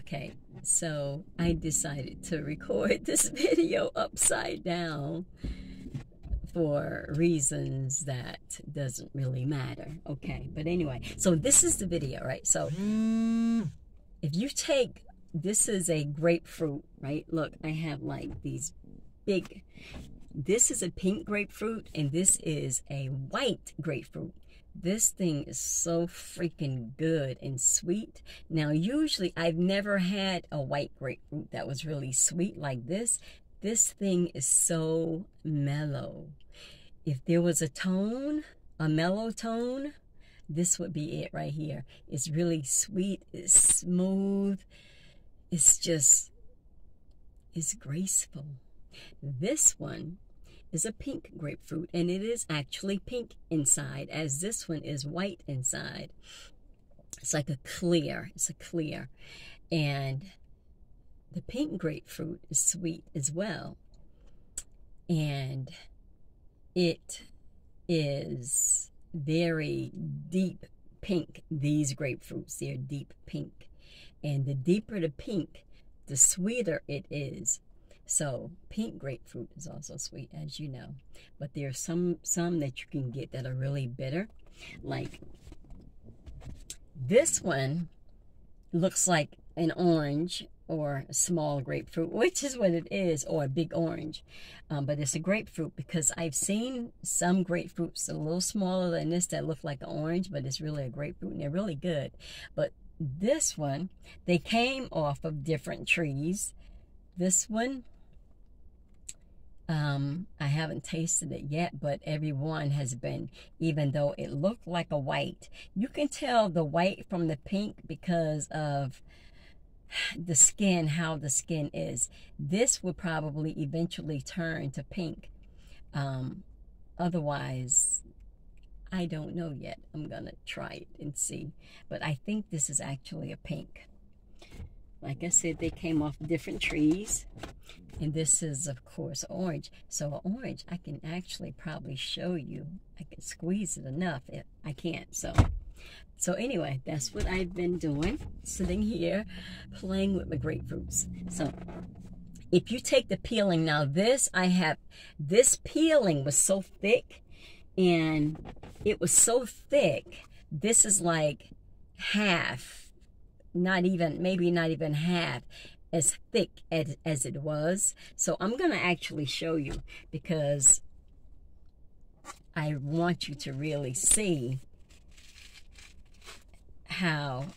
Okay, so I decided to record this video upside down for reasons that doesn't really matter. Okay, but anyway, so this is the video, right? So if you take, this is a grapefruit, right? Look, I have like these big, this is a pink grapefruit and this is a white grapefruit. This thing is so freaking good and sweet. Now, usually I've never had a white grapefruit that was really sweet like this. This thing is so mellow. If there was a tone, a mellow tone, this would be it right here. It's really sweet, it's smooth, it's just, it's graceful. This one is a pink grapefruit, and it is actually pink inside, as this one is white inside. It's like a clear, it's a clear. And the pink grapefruit is sweet as well. And it is very deep pink. These grapefruits, they're deep pink. And the deeper the pink, the sweeter it is. So pink grapefruit is also sweet, as you know, but there's some that you can get that are really bitter. Like this one looks like an orange or a small grapefruit, which is what it is, or a big orange. But it's a grapefruit because I've seen some grapefruits a little smaller than this that look like an orange, but it's really a grapefruit and they're really good. But this one, they came off of different trees. This one, I haven't tasted it yet, but everyone has been, even though it looked like a white. You can tell the white from the pink because of the skin, how the skin is. This will probably eventually turn to pink. Otherwise, I don't know yet. I'm gonna try it and see. But I think this is actually a pink. Like I said, they came off different trees. And this is, of course, orange. So orange, I can actually probably show you. I can squeeze it enough. I can't, so anyway, that's what I've been doing. Sitting here, playing with my grapefruits. So if you take the peeling, now this peeling was so thick. And it was so thick. This is like half, maybe not even half as thick as it was. So I'm gonna actually show you because I want you to really see how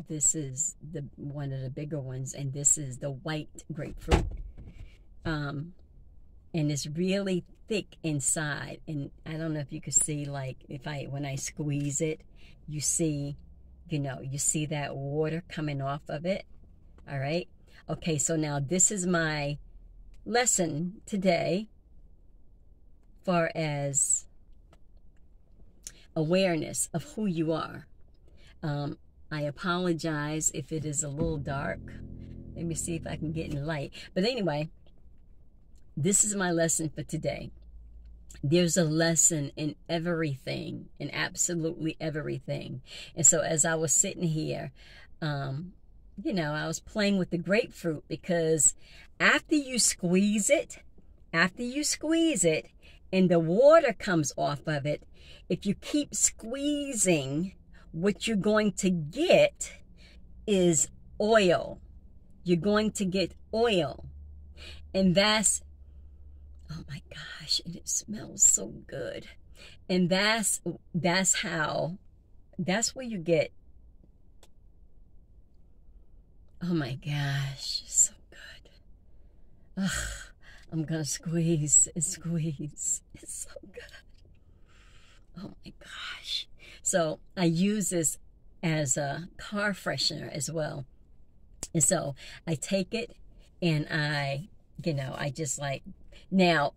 this is one of the bigger ones, and this is the white grapefruit. And it's really thick inside, and I don't know if you could see, like when I squeeze it, you see, you see that water coming off of it. All right. Okay, so now this is my lesson today far as awareness of who you are. I apologize if it is a little dark. Let me see if I can get in light. But anyway, this is my lesson for today. There's a lesson in everything, in absolutely everything. And so as I was sitting here, I was playing with the grapefruit because after you squeeze it, and the water comes off of it, if you keep squeezing, what you're going to get is oil. You're going to get oil. And that's, oh my gosh, and it smells so good. And that's where you get, oh my gosh, so good. Ugh, I'm gonna squeeze and squeeze. It's so good. Oh my gosh. So I use this as a car freshener as well. And so I take it and I just like, now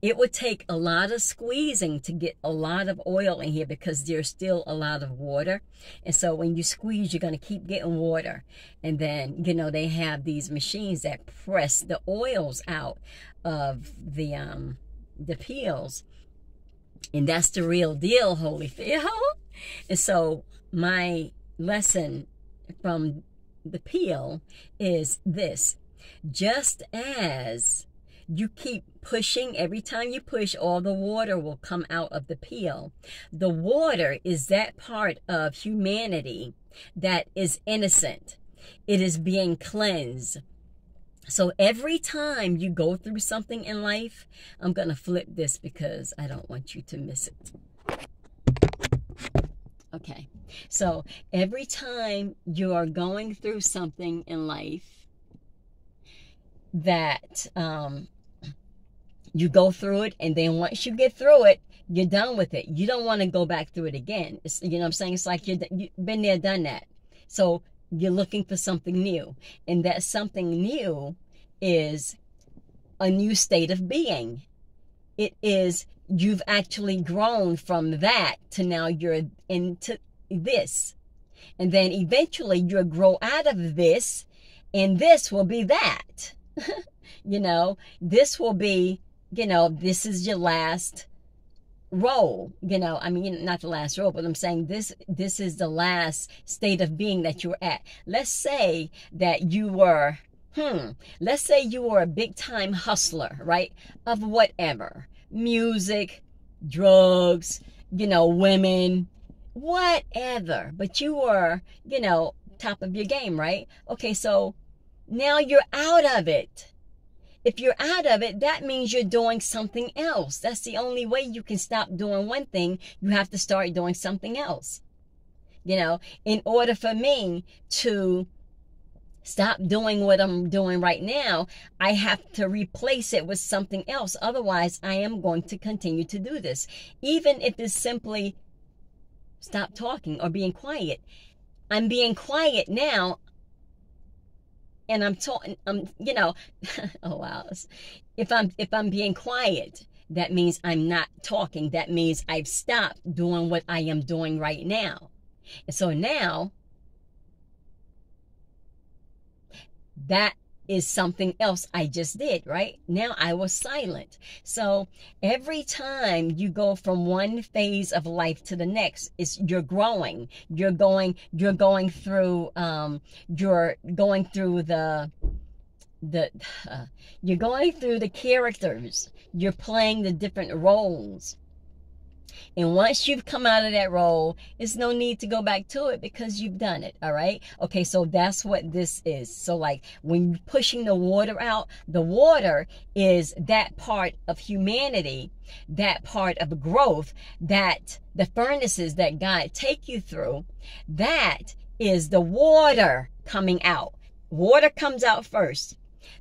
it would take a lot of squeezing to get a lot of oil in here because there's still a lot of water. And so when you squeeze, you're going to keep getting water. And then, they have these machines that press the oils out of the peels. And that's the real deal, Holyfield. And so my lesson from the peel is this: just as you keep pushing, every time you push, all the water will come out of the peel. The water is that part of humanity that is innocent. It is being cleansed. So every time you go through something in life, I'm going to flip this because I don't want you to miss it. Okay. So every time you are going through something in life that you go through it, and then once you get through it, you're done with it. You don't want to go back through it again. It's, you know what I'm saying? It's like you've been there, done that. So you're looking for something new. And that something new is a new state of being. It is, you've actually grown from that to now you're into this. And then eventually you'll grow out of this, and this will be that. You know, this will be, you know, this is your last role. You know, I mean, not the last role, but I'm saying this is the last state of being that you're at. Let's say that you were, let's say you were a big time hustler, right? Of whatever, music, drugs, you know, women, whatever. But you were, you know, top of your game, right? Okay, so now you're out of it. If you're out of it, that means you're doing something else. That's the only way you can stop doing one thing. You have to start doing something else. You know, in order for me to stop doing what I'm doing right now, I have to replace it with something else. Otherwise, I am going to continue to do this. Even if it's simply stop talking or being quiet. I'm being quiet now. And I'm talking, you know, oh wow. If I'm being quiet, that means I'm not talking. That means I've stopped doing what I am doing right now. And so now, that is something else I just did, right? Now I was silent. So every time you go from one phase of life to the next, you're growing. You're going through you're going through the characters. You're playing the different roles. And once you've come out of that role, there's no need to go back to it because you've done it, all right? Okay, so that's what this is. So like when you're pushing the water out, the water is that part of humanity, that part of growth, that the furnaces that God take you through, that is the water coming out. Water comes out first.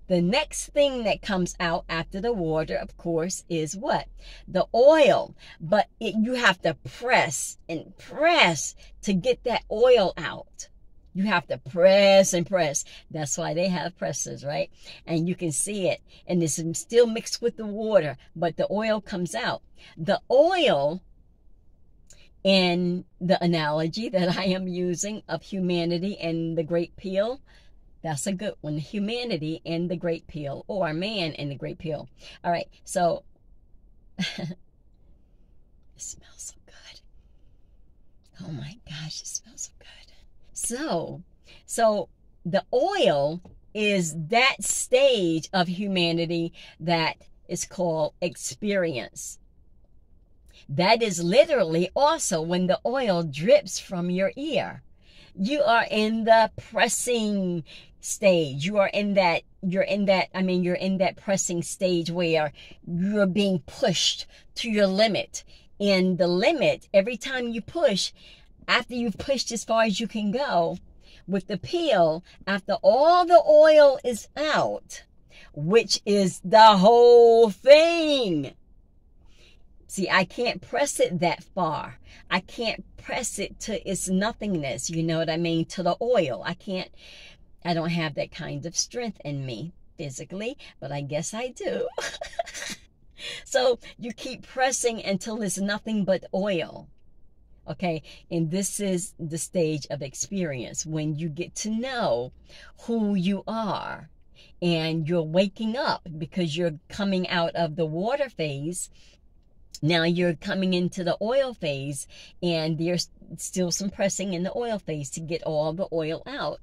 The next thing that comes out after the water, of course, is what? The oil. But you have to press and press to get that oil out. You have to press and press. That's why they have presses, right? And you can see it. And it's still mixed with the water, but the oil comes out. The oil, in the analogy that I am using of humanity and the great peel, that's a good one. Humanity and the great peel, or man and the great peel. All right, so it smells so good. Oh my gosh, it smells so good. So the oil is that stage of humanity that is called experience. That is literally also when the oil drips from your ear. You are in the pressing stage. You're in that pressing stage where you're being pushed to your limit. And the limit, every time you push, after you've pushed as far as you can go, with the peel, after all the oil is out, which is the whole thing. See, I can't press it that far. I can't press it to its nothingness, you know what I mean, to the oil. I don't have that kind of strength in me physically, but I guess I do. So you keep pressing until it's nothing but oil. Okay, and this is the stage of experience when you get to know who you are and you're waking up because you're coming out of the water phase Now you're coming into the oil phase, and there's still some pressing in the oil phase to get all the oil out.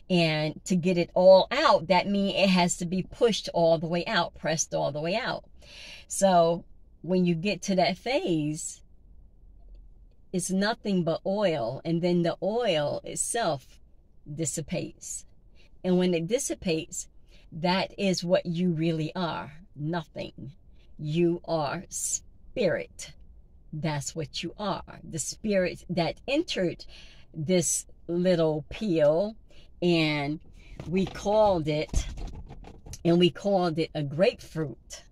And to get it all out, that means it has to be pushed all the way out, pressed all the way out. So when you get to that phase, it's nothing but oil, and then the oil itself dissipates. And when it dissipates, that is what you really are. Nothing. You are spirit. That's what you are. The spirit that entered this little pill, and we called it a grapefruit,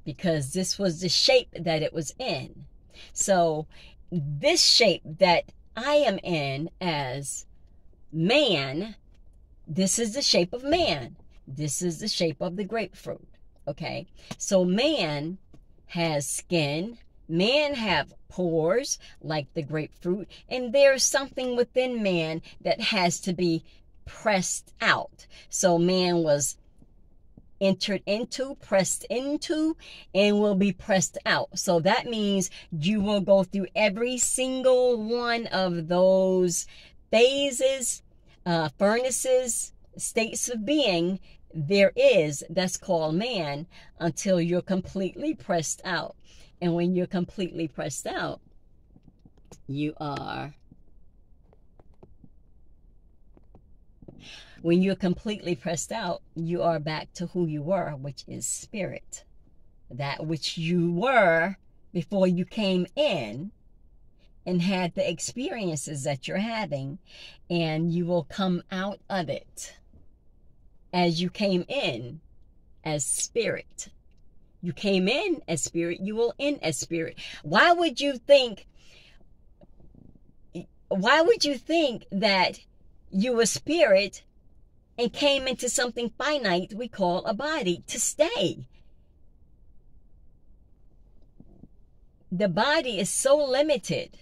because this was the shape that it was in. So this shape that I am in as man, this is the shape of man. This is the shape of the grapefruit. Okay, so man has skin, man have pores like the grapefruit, and there's something within man that has to be pressed out. So man was entered into, pressed into, and will be pressed out. So that means you will go through every single one of those phases, furnaces, states of being that's called man, until you're completely pressed out. And when you're completely pressed out, when you're completely pressed out, you are back to who you were, which is spirit. That which you were before you came in and had the experiences that you're having, and you will come out of it as you came in as spirit. You came in as spirit, you will end as spirit. Why would you think that you were spirit and came into something finite we call a body to stay? The body is so limited.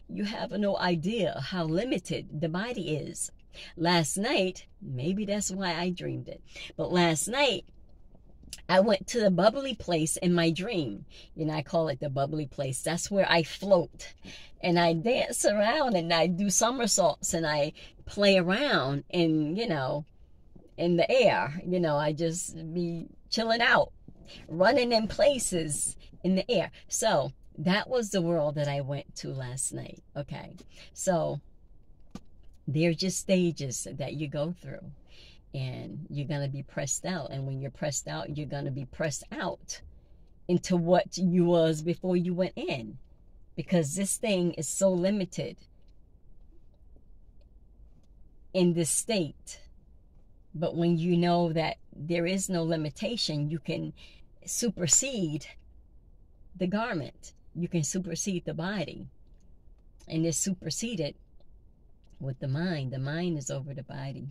You have no idea how limited the body is. Last night, maybe that's why I dreamed it, but last night I went to the bubbly place in my dream. I call it the bubbly place. That's where I float, and I dance around, and I do somersaults, and I play around in the air. I just be chilling out, running in places in the air. So that was the world that I went to last night. Okay, so they're just stages that you go through, and you're going to be pressed out. And when you're pressed out, you're going to be pressed out into what you was before you went in, because this thing is so limited in this state. But when you know that there is no limitation, you can supersede the garment. You can supersede the body. And it's superseded with the mind. The mind is over the body.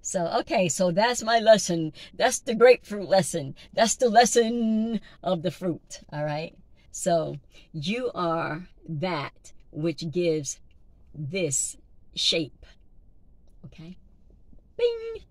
So, okay, so that's my lesson. That's the grapefruit lesson. That's the lesson of the fruit, all right? So, you are that which gives this shape, okay? Bing!